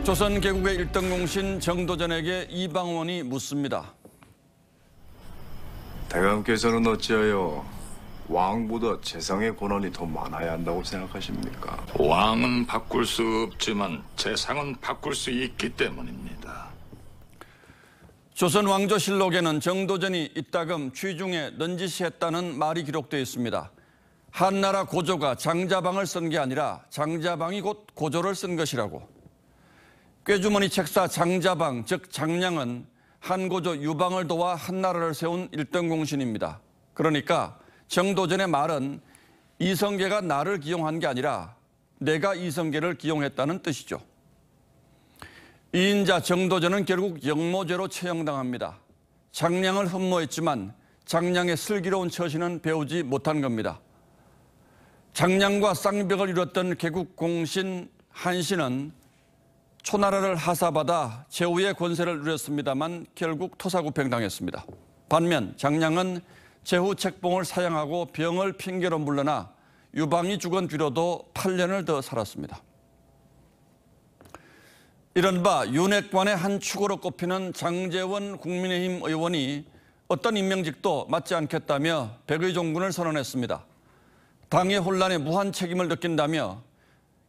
조선 개국의 1등 공신 정도전에게 이방원이 묻습니다. 대감께서는 어찌하여 왕보다 재상의 권한이 더 많아야 한다고 생각하십니까? 왕은 바꿀 수 없지만 재상은 바꿀 수 있기 때문입니다. 조선 왕조실록에는 정도전이 이따금 취중에 넌지시했다는 말이 기록되어 있습니다. 한나라 고조가 장자방을 쓴 게 아니라 장자방이 곧 고조를 쓴 것이라고. 꾀주머니 책사 장자방, 즉 장량은 한고조 유방을 도와 한나라를 세운 1등 공신입니다. 그러니까 정도전의 말은 이성계가 나를 기용한 게 아니라 내가 이성계를 기용했다는 뜻이죠. 이인자 정도전은 결국 역모죄로 처형당합니다. 장량을 흠모했지만 장량의 슬기로운 처신은 배우지 못한 겁니다. 장량과 쌍벽을 이뤘던 개국 공신 한신은 초나라를 하사받아 제후의 권세를 누렸습니다만 결국 토사구팽당했습니다. 반면 장량은 제후 책봉을 사양하고 병을 핑계로 물러나 유방이 죽은 뒤로도 8년을 더 살았습니다. 이른바 윤핵관의 한 축으로 꼽히는 장제원 국민의힘 의원이 어떤 임명직도 맡지 않겠다며 백의종군을 선언했습니다. 당의 혼란에 무한 책임을 느낀다며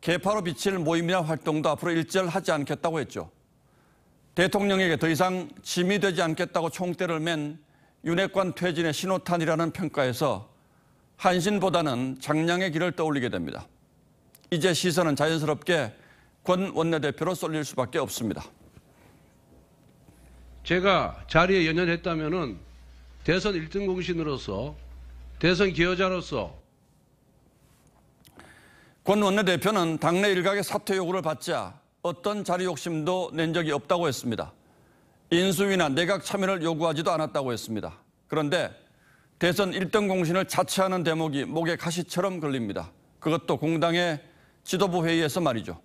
개파로 비칠 모임이나 활동도 앞으로 일절하지 않겠다고 했죠. 대통령에게 더 이상 짐이 되지 않겠다고 총대를 맨 윤핵관 퇴진의 신호탄이라는 평가에서 한신보다는 장량의 길을 떠올리게 됩니다. 이제 시선은 자연스럽게 권 원내대표로 쏠릴 수밖에 없습니다. 제가 자리에 연연했다면은 대선 1등 공신으로서 대선 기여자로서 권 원내대표는 당내 일각의 사퇴 요구를 받자 어떤 자리 욕심도 낸 적이 없다고 했습니다. 인수위나 내각 참여를 요구하지도 않았다고 했습니다. 그런데 대선 1등 공신을 자처하는 대목이 목에 가시처럼 걸립니다. 그것도 공당의 지도부 회의에서 말이죠.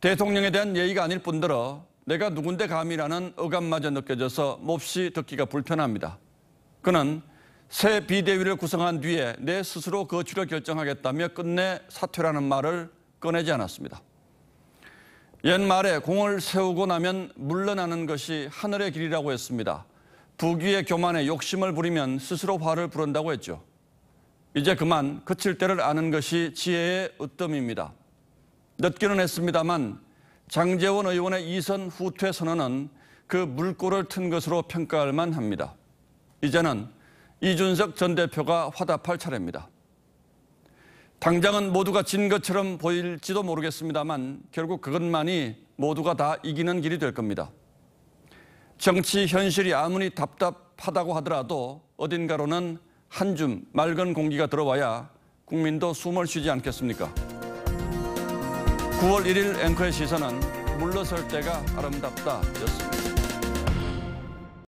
대통령에 대한 예의가 아닐 뿐더러 내가 누군데 감히라는 어감마저 느껴져서 몹시 듣기가 불편합니다. 그는 새 비대위를 구성한 뒤에 내 스스로 거취를 결정하겠다며 끝내 사퇴라는 말을 꺼내지 않았습니다. 옛말에 공을 세우고 나면 물러나는 것이 하늘의 길이라고 했습니다. 부귀의 교만에 욕심을 부리면 스스로 화를 부른다고 했죠. 이제 그만 그칠 때를 아는 것이 지혜의 으뜸입니다. 늦기는 했습니다만 장제원 의원의 이선 후퇴 선언은 그 물꼬를 튼 것으로 평가할 만합니다. 이제는 이준석 전 대표가 화답할 차례입니다. 당장은 모두가 진 것처럼 보일지도 모르겠습니다만 결국 그것만이 모두가 다 이기는 길이 될 겁니다. 정치 현실이 아무리 답답하다고 하더라도 어딘가로는 한 줌 맑은 공기가 들어와야 국민도 숨을 쉬지 않겠습니까? 9월 1일 앵커의 시선은 물러설 때가 아름답다였습니다.